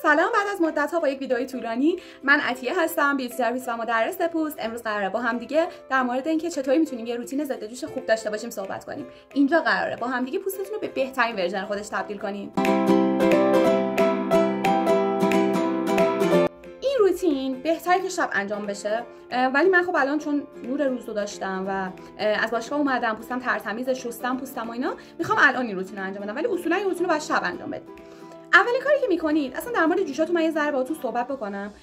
سلام، بعد از مدت‌ها با یک ویدئوی طولانی. من عطیه هستم، بیوتی سرویس و مدرس پوست. امروز قراره با هم دیگه در مورد اینکه چطوری میتونیم یه روتین ضد جوش خوب داشته باشیم صحبت کنیم. اینجا قراره با هم دیگه پوستتون رو به بهترین ورژن خودش تبدیل کنیم. این روتین بهتره که شب انجام بشه، ولی من خب الان چون نور روز رو داشتم و از باشگاه اومدم، پوستم ترتمیز، شستم پوستم و اینا، میخوام الان این روتین رو انجام بدم، ولی اصولا این روتین رو باید شب انجام بدید. اولین کاری که میکنید، اصلا در مورد جوشاتون من یه ذره باهاتون صحبت بکنم.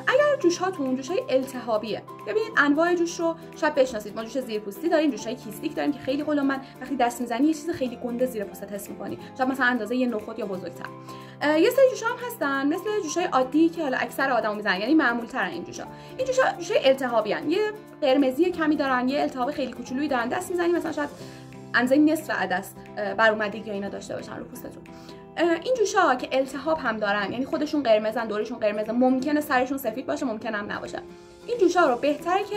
اگر جوشاتون جوشای التهابیه، ببینید انواع جوش رو شاید بشناسید. ما جوش زیرپوستی داریم، جوشای کیستیک داریم که خیلی قلمن، وقتی دست میزنی یه چیز خیلی گنده زیر پوستت حس میکنی، شاید مثلا اندازه یه نخود یا بزرگتر. یه سری جوشا هم هستن مثل جوشای عادی که حالا اکثر آدما میزنن، یعنی معمول ترن این جوشا. این جوشای التهابی ان، یه قرمزی کمی دارن، یه التهاب خیلی کوچولویی دارن، دست میزنی مثلا شاید اندازه نصف عدس بر اومدگی اینا داشته باشن رو پوستتون. این جوشا که التهاب هم دارن، یعنی خودشون قرمزن، دورشون قرمزه، ممکنه سرشون سفید باشه، ممکنه هم نباشه. این جوشا رو بهتره که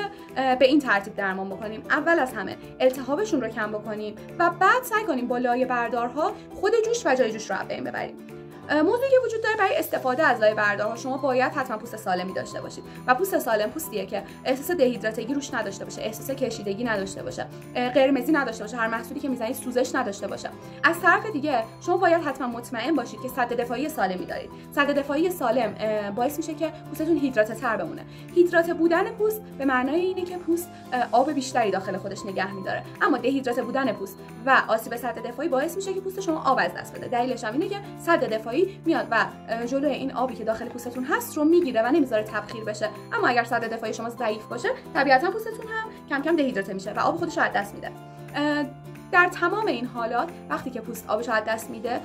به این ترتیب درمان بکنیم. اول از همه التهابشون رو کم بکنیم و بعد سعی کنیم با لایه بردارها خود جوش و جای جوش رو از بین ببریم. موضوعی که وجود داره برای استفاده از لایه بردارها، شما باید حتما پوست سالمی داشته باشید و پوست سالم پوستیه که احساس دهیدراتگی روش نداشته باشه، احساس کشیدگی نداشته باشه، قرمزی نداشته باشه، هر محصولی که میزنید سوزش نداشته باشه. از طرف دیگه شما باید حتما مطمئن باشید که سد دفاعی سالمی دارید. سد دفاعی سالم باعث میشه که پوستتون هیدراته تر بمونه. هیدراته بودن پوست به معنای اینه که پوست آب بیشتری داخل خودش نگه میداره، اما دهیدراته بودن پوست و آسیب سد دفاعی باعث میشه که پوست شما آب از دست بده. دلیلش هم اینه که سد دفاعی میاد و جلوی این آبی که داخل پوستتون هست رو میگیره و نمیذاره تبخیر بشه. اما اگر سد دفاعی شما ضعیف باشه، طبیعتا پوستتون هم کم کم دهیدراته میشه و آب خودش رو از دست میده. در تمام این حالات وقتی که پوست آبش رو از دست میده،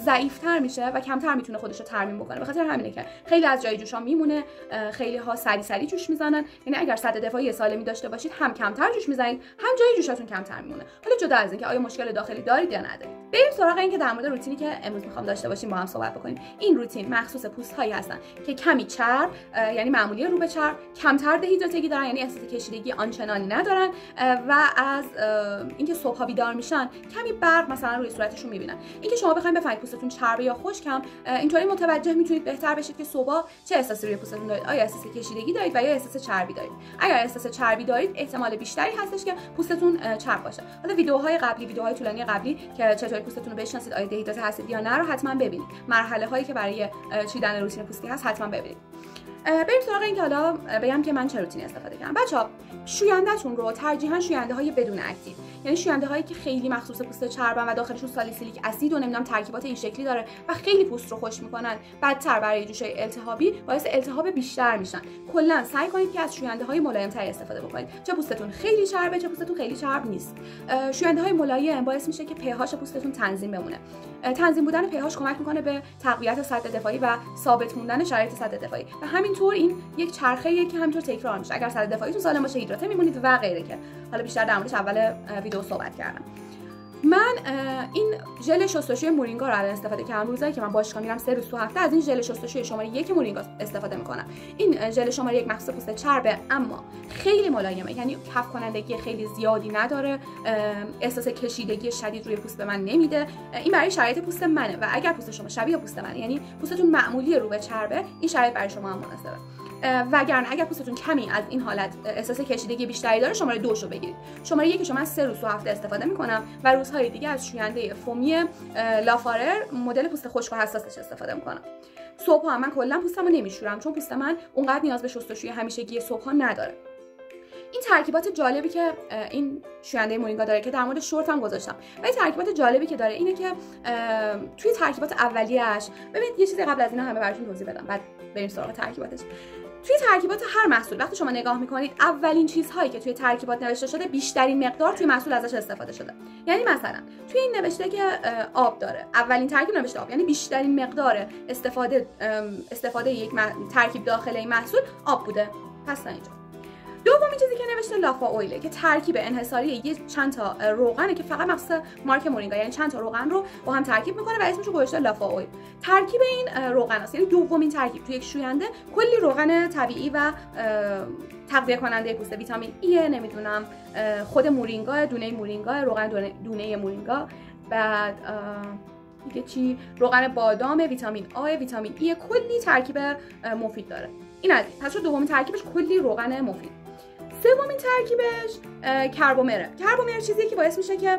ضعیف‌تر میشه و کمتر میتونه خودش رو ترمیم بکنه. به خاطر همینه که خیلی از جای جوشا میمونه، خیلی ها سری جوش میزنن. یعنی اگر سد دفاعی سالمی داشته باشید، هم کمتر جوش میزنید، هم جای جوشاتون کمتر میمونه. حالا جدا از اینکه آیا مشکل داخلی دارید یا ندارید، بریم سراغ اینکه در مورد روتینی که امروز میخوام داشته باشیم با هم صحبت بکنیم. این روتین مخصوص پوست‌هایی هستن که کمی چرب، یعنی معمولی رو به چرب، کمتر دهیدراتگی دارن، یعنی احساس کشیدگی آنچنانی ندارن و از اینکه صبحا بیدار میشن کمی برق مثلا روی صورتشون میبینن. اینکه شما بخواید بفهمید پوستتون چربه یا خشکم، اینطوری متوجه میتونید بهتر بشید که صبح چه احساسی روی پوستتون دارید. آیا احساس کشیدگی دارید و یا احساس چربی دارید؟ اگر احساس چربی دارید، احتمال بیشتری هستش که پوستتون چرب باشه. حالا ویدیوهای طولانی قبلی که چطوری پوستتون رو بشناسید، آیا دهیدراته هستید یا نه رو حتما ببینید. مرحله هایی که برای چیدن روتین پوستی هست حتما ببینید. بریم سراغ اینکه حالا بگم که من چه روتینی استفاده کردم. بچه‌ها، شوینده‌تون رو ترجیحاً شوینده‌های بدون اکتیو، یعنی شوینده‌هایی که خیلی مخصوص پوست چربن و داخلشون سالیسیلیک اسید و نمیدونم ترکیبات این شکلی داره و خیلی پوست رو خشک میکنن، بدتر برای جوشای التهابی باعث التهاب بیشتر میشن. کلاً سعی کنید که از شوینده‌های ملایم‌تری استفاده بکنید. چه پوستتون خیلی چربه، چه پوستتون خیلی چرب نیست. شوینده‌های ملایم باعث میشه که pH پوستتون تنظیم بمونه. تنظیم بودن pH کمک میکنه به تقویت سد دفاعی و ثابت موندن شرایط سد دفاعی و همینطور این یک چرخه‌ایه که همینطور تکرار میشه. اگر سد دفاعیتون سالم باشه، هیدراته میمونید و غیره که حالا بیشتر در موردش اول ویدیو صحبت کردم. من این ژل شستشوی مورینگا رو الان استفاده کردم. روزایی که من باشگاه میرم 3 روز تو هفته از این ژل شستشوی شماره 1 مورینگا استفاده میکنم. این ژل شماره 1 مخصوص پوست چربه اما خیلی ملایمه، یعنی کف کنندگی خیلی زیادی نداره، احساس کشیدگی شدید روی پوست به من نمیده. این برای شرایط پوست منه و اگر پوست شما شبیه پوست منه، یعنی پوستتون معمولی رو به چربه، این شرایط برای شما هم مناسبه. وگرنه اگر پوستتون کمی از این حالت احساس کشیدگی بیشتری داره، شماره 2 رو بگیرید. شماره 1 من 3 روز تو هفته استفاده میکنم و روزهای دیگه از شوینده فومی لافارر مدل پوست خشک و حساسش استفاده میکنم. صبحا من کلا پوستمو نمیشورم چون پوست من اونقدر نیاز به شستشوی همیشگی صبحا نداره. این ترکیبات جالبی که این شوینده مورینگا داره که در مورد شورت هم گذاشتم، و این ترکیبات جالبی که داره اینه که توی ترکیبات اولیه‌اش، ببینید یه چیزی قبل از اینا همه براتون توضیح بدم بعد بریم سراغ ترکیباتش. توی ترکیبات هر محصول وقتی شما نگاه میکنید، اولین چیزهایی که توی ترکیبات نوشته شده بیشترین مقدار توی محصول ازش استفاده شده. یعنی مثلا توی این نوشته که آب داره، اولین ترکیب نوشته آب، یعنی بیشترین مقدار استفاده یک ترکیب داخل این محصول آب بوده. پس تا اینجا. دومین چیزی که نوشته لافا اویله که ترکیب انحصاری یه چند تا روغنه که فقط مخصوص مارک مورینگا، یعنی چند تا روغن رو با هم ترکیب میکنه و اسمش رو گذاشته لافا اویل. ترکیب این روغن است، یعنی دومین ترکیب توی یک شوینده کلی روغن طبیعی و تغذیه کننده پوست، ویتامین ای، نمیدونم خود مورینگا، دونه مورینگا، روغن دونه مورینگا، بعد دیگه چی؟ روغن بادام، ویتامین آ، ویتامین ای، کلی ترکیب مفید داره. این از این. پس دومین ترکیبش کلی روغن مفید. سومین ترکیبش کربومره. کربومر چیزیه که باعث میشه که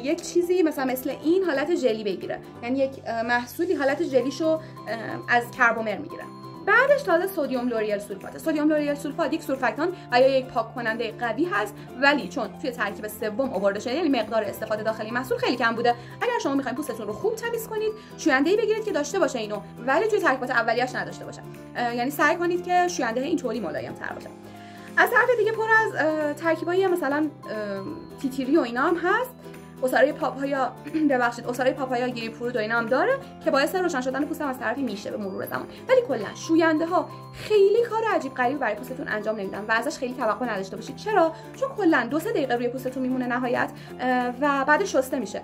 یک چیزی مثل این حالت ژلی بگیره، یعنی یک محصولی حالت ژلیشو از کربومر میگیره. بعدش تازه سدیم لوریل سولفات. سدیم لوریل سولفات یک سورفاکتان و یا یک پاک کننده قوی هست، ولی چون توی ترکیب سوم آورده شده، یعنی مقدار استفاده داخلی محصول خیلی کم بوده. اگر شما میخواین پوستتون رو خوب تمیز کنید، شوینده‌ای بگیرید که داشته باشه اینو، ولی توی ترکیبات اولیه‌اش نداشته باشه. یعنی سعی کنید که شوینده اینطوری ملایم تر باشه. از طرف دیگه پر از ترکیبای مثلا تیتری و اینا هم هست. عصاره پاپایا عصاره پاپایا، گریپفروت و اینا هم داره که باعث روشن شدن پوستم از طرفی میشه به مرور زمان. ولی کلا شوینده ها خیلی کار عجیب غریبی برای پوستتون انجام نمیدن و ازش خیلی توقع نداشته باشید. چرا؟ چون کلا 2-3 دقیقه روی پوستتون میمونه نهایت و بعد شسته میشه.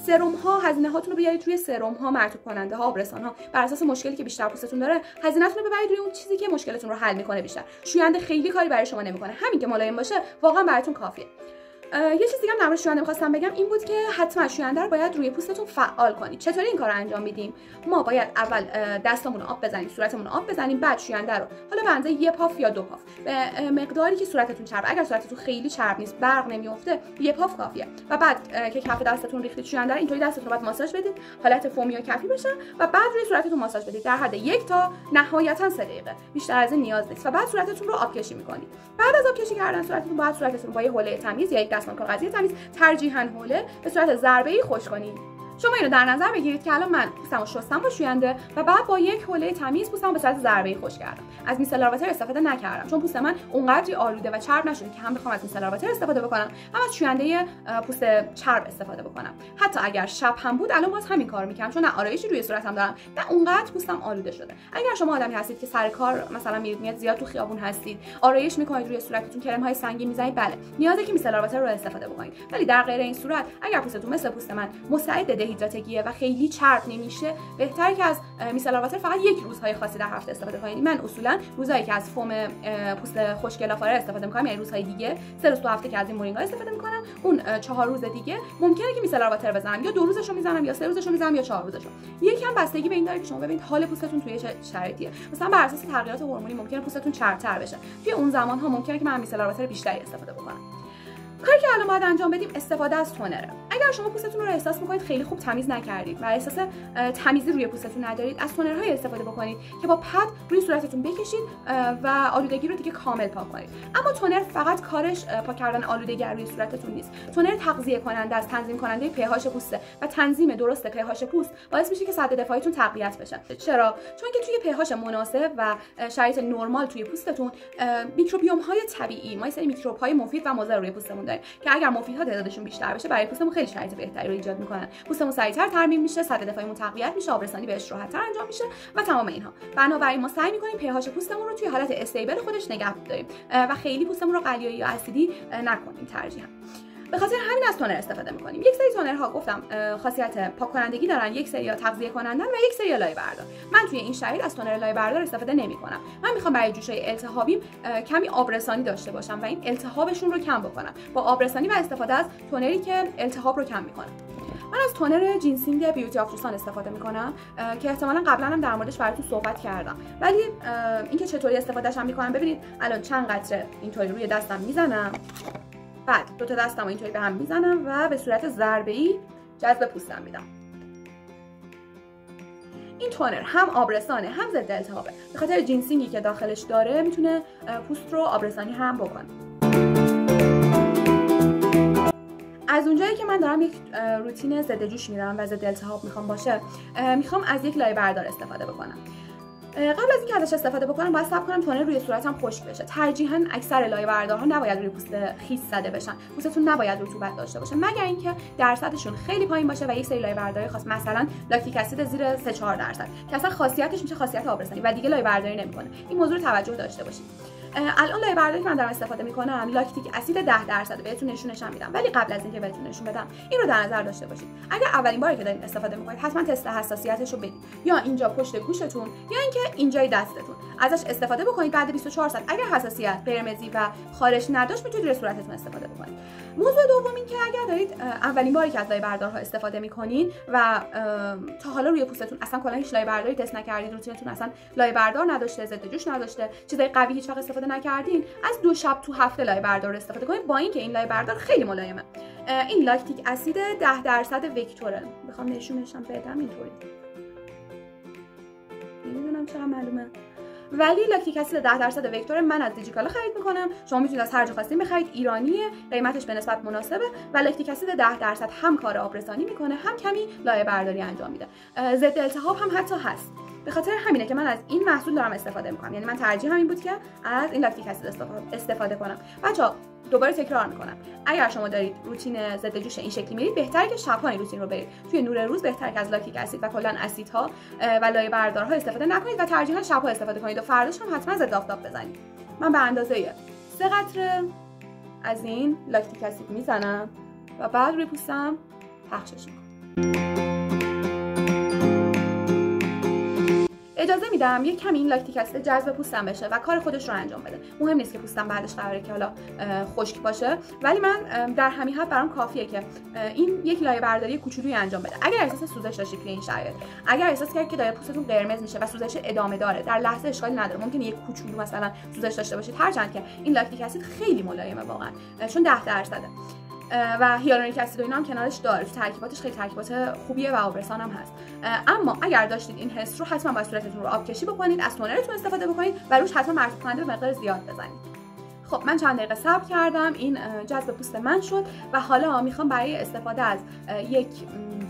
سرم ها، هزینه هاتون رو بیارید روی سرم ها، مرطوب کننده ها، آبرسان ها، بر اساس مشکلی که بیشتر پوستتون داره هزینه‌تون رو ببرید روی اون چیزی که مشکلتون رو حل میکنه بیشتر. شوینده خیلی کاری برای شما نمیکنه، همین که ملایم باشه واقعا براتون کافیه. یه چیز دیگه هم در مورد شوینده می‌خواستم بگم این بود که حتما شوینده رو باید روی پوستتون فعال کنید. چطوری این کارو انجام میدیم؟ ما باید اول دستمون رو آب بزنیم، صورتمون رو آب بزنیم، بعد شوینده رو حالا به اندازه 1 پاف یا 2 پاف به مقداری که صورتتون چرب، اگر صورتتون خیلی چرب نیست، برق نمیافته، 1 پاف کافیه. و بعد که کف دستتون ریختید شوینده رو، اینطوری دستتون رو بعد ماساژ بدید، حالت فومی یا کفی بشه و بعد روی صورتتون ماساژ بدید در حد 1 تا نهایتا 3 دقیقه. بیشتر از این نیاز نیست. و بعد صورتتون رو آبکشی می‌کنید. بعد از آبکشی کردن صورتتون باید صورتتون با یه حوله تمیز یا یک دستمال کاغذی تمیز، ترجیحاً حوله، به صورت ضربه‌ای خشک کنید. شما اینو در نظر بگیرید که الان من پوستمو شستم با شوینده و بعد با یک حوله تمیز پوستمو به صورت ضربه‌ای خشک کردم. از میسلر واتر استفاده نکردم چون پوست من اونقدری آلوده و چرب نشده که هم بخوام از میسلر واتر استفاده بکنم، هم از شوینده پوست چرب استفاده بکنم. حتی اگر شب هم بود الان باز همین کارو می‌کردم چون نه آرایشی روی صورتم دارم، نه اونقدر پوستم آلوده شده. اگر شما آدمی هستید که سر کار مثلا میاد زیاد تو خیابون هستید، آرایش می‌کنید روی صورتتون، کرم‌های سنگین می‌زنید، بله نیازه که میسلر واتر رو استفاده بکنید. ولی در غیر این صورت اگر پوستتون مثل پوست من مستعد دهیدراتگیه و خیلی چرب نمیشه، بهتره که از میسلر واتر فقط یک روزهای خاصی در هفته استفاده کنید. من اصولا روزایی که از فوم پوست خشک لافاره استفاده میکنم، یعنی روزهای دیگه 3 روز تو هفته که از این مورینگا استفاده میکنم، اون 4 روز دیگه ممکنه که میسلر واتر بزنم، یا 2 روزشو میزنم یا 3 روزشو میزنم یا 4 روزشو. یکم بستگی به این داره که شما ببینید حال پوستتون توی چه شرایطیه. مثلا بر اساس تغییرات هورمونی ممکنه پوستتون چربتر بشه. توی اون زمان ها ممکنه که من میسلر واتر بیشتری استفاده بکنم. کاری که الان باید انجام بدیم استفاده از تونره. اگر شما پوستتون رو احساس می‌کنید خیلی خوب تمیز نکردید و احساس تمیزی روی پوستتون ندارید، از تونرهای استفاده بکنید که با پد روی صورتتون بکشید و آلودگی رو دیگه کامل پاک کنید. اما تونر فقط کارش پاک کردن آلودگی روی صورتتون نیست. تونر تغذیه کننده است، تنظیم کننده pH پوسته و تنظیم درست pH پوست باعث میشه که سد دفاعیتون تقویت بشه. چرا؟ چون که توی pH مناسب و شرایط نرمال توی پوستتون میکروبیوم‌های طبیعی، ما سری میکروب‌های مفید و مضر روی پوستمون داریم که اگر مفیدها تعدادشون بیشتر بشه برای پوستمون خیلی شرایط بهتری رو ایجاد میکنن. پوستمون سریعتر ترمیم میشه، سد دفاعیمون تقویت میشه، آبرسانی بهش راحت‌تر انجام میشه و تمام اینها. بنابراین ما سعی میکنیم pH پوستمون رو توی حالت استیبل خودش نگه داریم و خیلی پوستمون رو قلیایی یا اسیدی نکنیم ترجیحاً. به خاطر همین از تونر استفاده میکنیم. یک سری تونرها گفتم خاصیت پاک کنندگی دارن، یک سری تغذیه کنندن و یک سری لایه بردار. من توی این شرایط از تونر لایه بردار استفاده نمیکنم. من میخوام برای جوشهای التهابیم کمی آبرسانی داشته باشم و این التهابشون رو کم بکنم با آبرسانی و استفاده از تونری که التهاب رو کم میکنه. من از تونر جینسینگ بیوتی آف روسان استفاده میکنم که احتمالاً قبلا هم در موردش براتون صحبت کردم، ولی اینکه چطوری استفادهش هم میکنم ببینید. الان چند قطره اینطوری روی دستم میزنم، بعد 2 تا دستم اینطوری به هم میزنم و به صورت ضربه‌ای جذب پوستم میدم. این تونر هم آبرسانه هم ضد التهابه. به خاطر جینسینگی که داخلش داره میتونه پوست رو آبرسانی هم بکنه. از اونجایی که من دارم یک روتین ضد جوش میدم و ضد التهاب میخوام باشه، میخوام از یک لایه بردار استفاده بکنم. قبل از اینکه ازش استفاده بکنم باید صبر کنم تونر روی صورتم خشک بشه. ترجیحاً اکثر لایه بردارها نباید روی پوست خیس زده بشن. پوستتون نباید رطوبت داشته باشه مگر اینکه درصدشون خیلی پایین باشه و یک سری لایه برداری خاص، مثلا لاکتیک اسید زیر 3-4% که اصلا خاصیتش میشه خاصیت آبرسانی و دیگه لایه برداری نمیکنه. این موضوع رو توجه داشته باشید. الان لایه برداری که من دارم استفاده میکنم لاکتیک اسید 10% بهتون نشونش میدم، ولی قبل از اینکه بهتون نشون بدم این رو در نظر داشته باشید. اگر اولین باری که دارین استفاده میکنید حتما تست حساسیتش رو بدید، یا اینجا پشت گوشتون یا اینکه اینجای دستتون ازش استفاده بکنید. بعد 24 ساعت اگر حساسیت، قرمزی و خارش نداشت میتونید روی صورتتون استفاده بکنید. موضوع دوم این که اگر دارید اولین باری که از لایه بردارها استفاده میکنین و تا حالا روی پوستتون اصلا کلا هیچ لایه برداری تست نکردید، روتینتون اصلا لایه بردار نداشته، ضد جوش نداشته، چیزای قوی هیچ وقت استفاده نکردین، از 2 شب تو هفته لایه بردار استفاده کنید. با اینکه این لایه بردار خیلی ملایمه. این لاکتیک اسید 10% وکتوره. بخوام نشونش بدم اینطوری. نمیدونم چقدر معلومه. ولی لاکتیک اسید 10% وکتور من از دیجیکالا خرید میکنم. شما میتونید از هر جا خواستین بخرید، ایرانیه، قیمتش به نسبت مناسبه و لاکتیک اسید 10% هم کار آبرسانی میکنه، هم کمی لایه برداری انجام میده. ضد التهاب هم حتی هست. به خاطر همینه که من از این محصول دارم استفاده میکنم. یعنی من ترجیح همین بود که از این لاکتیک اسید استفاده کنم. بچه‌ها دوباره تکرار میکنم، اگر شما دارید روتین ضد جوش این شکلی میرید بهتره که شب‌ها این روتین رو برید. توی نور روز بهتره که از لاکتیک اسید و کلا اسیدها و لایه بردارها استفاده نکنید و ترجیحاً شب‌ها استفاده کنید و فرداش هم حتما ضد آفتاب بزنید. من به اندازه 3 قطره از این لاکتیک اسید میزنم و بعد روی پوستم پخشش میکنم. اجازه میدم یک کمی این لاکتیک اسید جذب پوستم بشه و کار خودش رو انجام بده. مهم نیست که پوستم بعدش قراره که حالا خشک باشه، ولی من در همین حد برام کافیه که این یک لایه برداری کوچولویی انجام بده. اگر احساس سوزش داشتید توی این شرایط، اگر احساس کردید که داره پوستتون قرمز میشه و سوزش ادامه داره، در لحظه اشکالی نداره، ممکنه یک کوچولو مثلا سوزش داشته باشید، هرچند که این لاکتیک اسید خیلی ملایمه واقعا، چون 10%. و هیالورونیک اسید و اینا هم کنارش داره، تو ترکیباتش خیلی ترکیبات خوبیه و آبرسان هم هست. اما اگر داشتید این حس رو، حتما باید صورتتون رو آب کشی بکنید، از تونرتون استفاده بکنید و روش حتما مرطوب کننده به مقدار زیاد بزنید. خب من چند دقیقه صبر کردم، این جذب پوست من شد و حالا میخوام برای استفاده از یک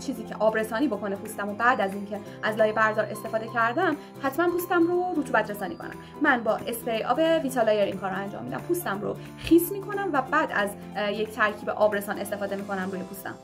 چیزی که آبرسانی بکنه پوستم و بعد از اینکه از لایه بردار استفاده کردم حتما پوستم رو رطوبت رسانی کنم. من با اسپری آب ویتالایر این کار رو انجام میدم. پوستم رو خیس میکنم و بعد از یک ترکیب آبرسان استفاده میکنم روی پوستم.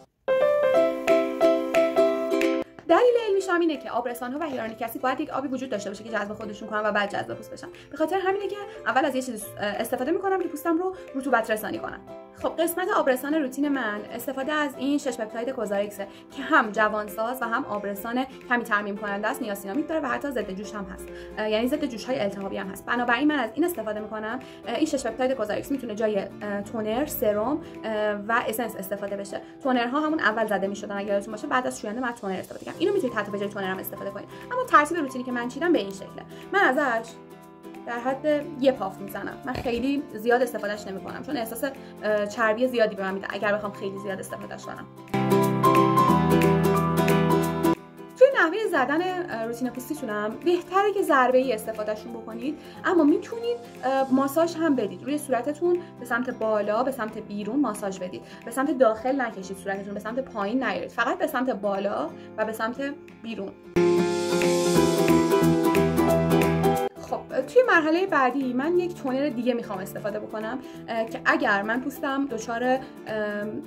دلیل علمیش هم اینه که آبرسان‌ها و هیالورونیک اسید باید یک آبی وجود داشته باشه که جذب خودشون کنن و بعد جذب پوست بشن. به خاطر همینه که اول از یه چیز استفاده میکنم که پوستم رو رطوبت رسانی کنم. خب قسمت آبرسان روتین من استفاده از این 6 پپتاید کوزاریکسه که هم جوانساز و هم آبرسان کمی ترمیم کننده است، نیاسینامید داره و حتی ضد جوش هم هست، یعنی ضد جوش‌های التهابی هم هست. بنابراین من از این استفاده میکنم. این 6 پپتاید کوزاریکس میتونه جای تونر، سرم و اسنس استفاده بشه. تونرها همون اول زده میشدن اگه یادتون باشه، بعد از شوینده من تونر استفاده کردم. اینو میتونید حتی به جای تونر هم استفاده کنید. اما ترتیب روتینی که من چیدم به این شکله. من ازش در حد یه پاف میزنم. من خیلی زیاد استفادهش نمیکنم چون احساس چربی زیادی به من میده اگر بخوام خیلی زیاد استفادهش کنم. توی نحوه زدن روتین پوستیتونم بهتره که ضربه‌ای استفادهشون بکنید، اما میتونید ماساژ هم بدید روی صورتتون. به سمت بالا، به سمت بیرون ماساژ بدید. به سمت داخل نکشید صورتتون، به سمت پایین نیارید، فقط به سمت بالا و به سمت بیرون. خب توی مرحله بعدی من یک تونر دیگه میخوام استفاده بکنم که اگر من پوستم دچار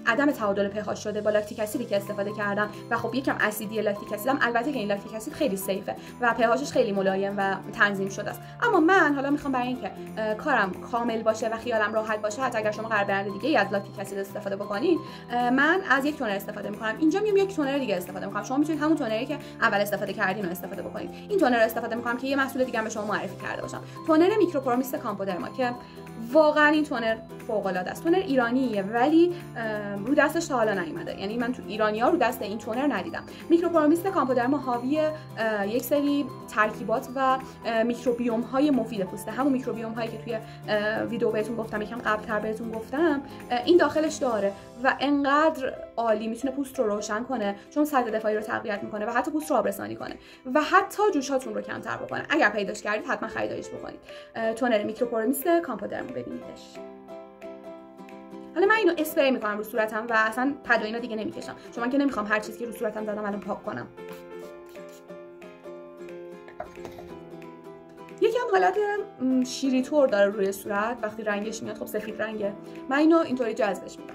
عدم تعادل pH شده با لاکتیک اسیدی که استفاده کردم و خب یکم اسیدی لاکتیک اسیدم، البته که این لاکتیک اسید خیلی سیفه و pHش خیلی ملایم و تنظیم شده است، اما من حالا میخوام برای اینکه کارم کامل باشه و خیالم راحت باشه، حتی اگر شما قرار برند دیگه ای از لاکتیک اسید استفاده بکنید، من از یک تونر استفاده میکنم. اینجا میام یک تونر دیگه استفاده میکنم. شما میتونید همون تونری که اول استفاده کردین رو استفاده بکنید. این تونر رو استفاده میکنم که یه محصول دیگه به شما معرفی کرده باشم. تونر میکروپرومیست کامپودرما که واقعا این تونر فوق العاده است. تونر ایرانیه ولی رو دستش تا حالا نیومده، یعنی من تو ایرانی‌ها رو دست این تونر ندیدم. میکروپرومیست کامپودرما حاوی یک سری ترکیبات و میکروبیوم های مفید پوسته، همون میکروبیوم هایی که توی ویدیو بهتون گفتم، یکم قبل‌تر بهتون گفتم، این داخلش داره و انقدر عالی میتونه پوست رو روشن کنه چون سد دفاعی رو تقویت میکنه و حتی پوست رو آبرسانی کنه و حتی جوشاتون رو کمتر بکنه. اگر پیداش کردید حتما خریداریش بکنید. تونر میکروپرومیست کامپودرما ببینیدش. حالا من اینو اسپری میکنم رو صورتم و اصلا پد و اینا دیگه نمیکشم چون من که نمیخوام هر چیزی که رو صورتم زدم الان پاک کنم. یکم حالت شیری طور داره روی صورت وقتی رنگش میاد، خب سفید رنگه. من اینو اینطوری جذبش میدم.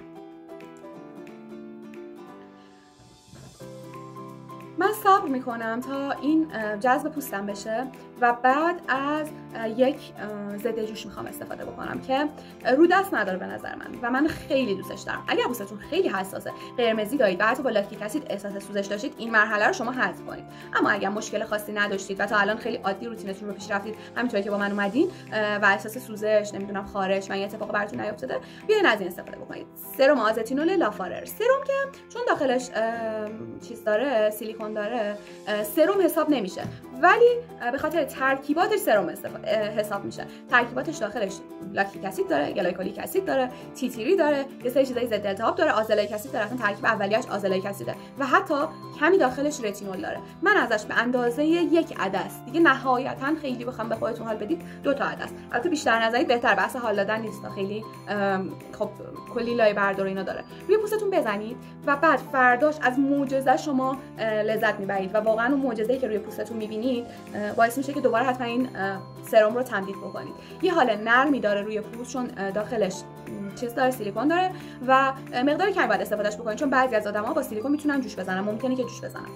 من صبر میکنم تا این جذب پوستم بشه و بعد از یک ضد جوش میخوام استفاده بکنم که رو دست نداره به نظر من و من خیلی دوستش دارم. اگر پوستتون خیلی حساسه، قرمزی دارید و حتی با لاکتیک اسید احساس سوزش داشتید، این مرحله رو شما حذف کنید. اما اگر مشکل خاصی نداشتید و تا الان خیلی عادی روتینتون رو پیش رفتید، همینطوری که با من اومدین و احساس سوزش نمیدونم خارش و این اتفاق براتون نیافتاده، بیاین از این استفاده بکنید. سرم آزتینول لافارر، سرم که چون داخلش چیز داره، سیلیکون داره، سرم حساب نمیشه، ولی به خاطر ترکیباتش سرم حساب میشه. ترکیباتش داخلش لاکتیک اسید داره، گلایکولیک اسید داره، تیتری داره، یه سری چیزای ضد التهاب داره، آزالایک اسید داره، اصلا ترکیب اولیه‌اش آزالایک اسیده و حتی کمی داخلش رتینول داره. من ازش به اندازه یک عدس، دیگه نهایتا خیلی بخوام به خودتون حال بدید 2 تا عدس، البته بیشتر نزنید بهتر، بحث حال دادن نیست، خیلی خب کلی لایه بردار اینا داره، روی پوستتون بزنید و بعد فرداش از معجزه شما لذت میبرید و واقعا اون معجزه‌ای که روی پوستتون میبینید باعث میشه که دوباره حتما این سرم رو تمدید بکنید. یه حال نرمی داره روی پوست چون داخلش چیز داره، سیلیکون داره و مقدار کمی باید استفادهش بکنید چون بعضی از آدم‌ها با سیلیکون میتونن جوش بزنن، ممکنه که جوش بزنن.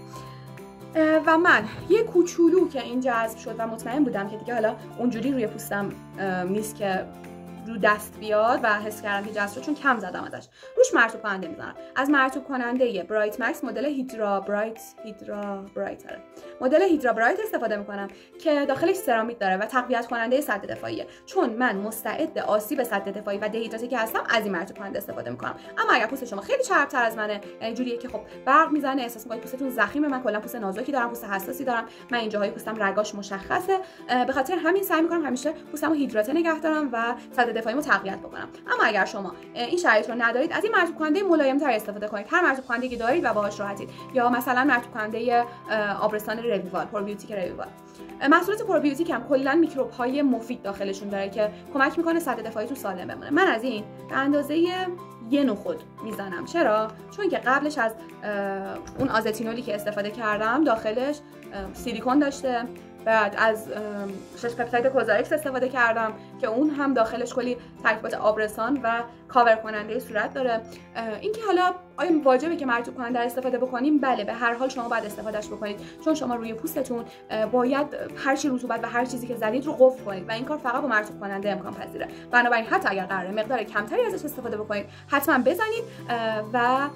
و من یه کوچولو که این جذب شد و مطمئن بودم که دیگه حالا اونجوری روی پوستم نیست که رو دست بیاد و حس کردم که جذب شد چون کم زدم ازش، روش مرطوب کننده میزنم. از مرطوب کننده برایت مکس مدل هیدرا برایت مدل هیدرا برایت استفاده میکنم که داخلش سرامید داره و تقویت کننده سد دفاعیه. چون من مستعد آسیب سد دفاعی و دهیدراتی که هستم از این مرطوب کننده استفاده میکنم. اما اگر پوست شما خیلی چربتر از منه، یعنی جوریه که خب برق میزنه، احساس میکنید پوستتون زخیمه، من کلا پوست نازکی دارم، پوست حساسی دارم، من این جاهای پوستم رگاش مشخصه، به خاطر همین سعی میکنم همیشه پوستمو هیدراته نگه دارم و سد دفاعیمو تقویت بکنم. اما اگر شما این شرایط رو ندارید، از این مرطوب کننده ملایم‌تر استفاده کنید، هر مرطوب کننده‌ای که دارید و باهاش راحتید، یا مثلا مرطوب کننده آبرسان رویوال، پروبیوتیک رویوال. محصولات پروبیوتیک هم کلا میکروب‌های مفید داخلشون داره که کمک میکنه سد دفاعیتون سالم بمونه. من از این به اندازه یه نخود میزنم. چرا؟ چون که قبلش از اون آزتینولی که استفاده کردم داخلش سیلیکون داشته، بعد از 6 پپتاید کوزارکس استفاده کردم که اون هم داخلش کلی ترکیبات آبرسان و کاور کننده صورت داره. اینکه حالا آیا واجبه که مرطوب کننده استفاده بکنیم؟ بله، به هر حال شما باید استفادهش بکنید چون شما روی پوستتون باید هر چی رطوبت و هر چیزی که زدید رو قفل کنید و این کار فقط با مرطوب کننده امکان پذیره. بنابراین حتی اگر قراره مقدار کمتری ازش استفاده بکنید، حتما بزنید و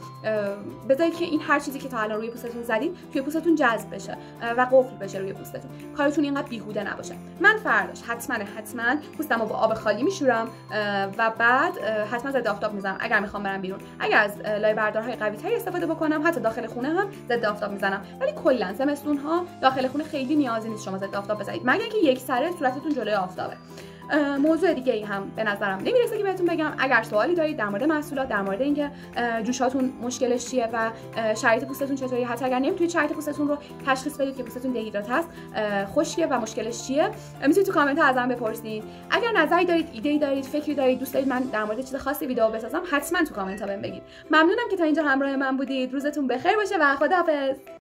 بذارید که این هر چیزی که تا الان روی پوستتون زدید توی پوستتون جذب بشه و قفل بشه روی پوستتون. کارتون اینقدر بیهوده نباشه. من فرداش حتما پوستمو با آب خالی میشورم و بعد حتما ضد آفتاب میزنم اگر میخوام برم بیرون. اگر از لایه بردارهای قوی تری استفاده بکنم، حتی داخل خونه هم ضد آفتاب میزنم، ولی کلا زمستون ها داخل خونه خیلی نیازی نیست شما ضد آفتاب بزنید مگر اینکه یک سره صورتتون جلوی آفتابه. موضوع دیگه ای هم به نظرم نمیرسه که بهتون بگم. اگر سوالی دارید در مورد محصولات، در مورد اینکه جوشاتون مشکلش چیه و شرایط پوستتون چطوری، حتی اگر نمیتونید شرایط پوستتون رو تشخیص بدید که پوستتون دهیدرات هست، خشکه و مشکلش چیه، میتونید تو کامنت ها ازم بپرسید. اگر نظری دارید، ایده‌ای دارید، فکری دارید، دوست دارید من در مورد چیز خاصی ویدیو بسازم، حتما تو کامنت ها بهم بگید. ممنونم که تا اینجا همراه من بودید. روزتون بخیر باشه و خداحافظ.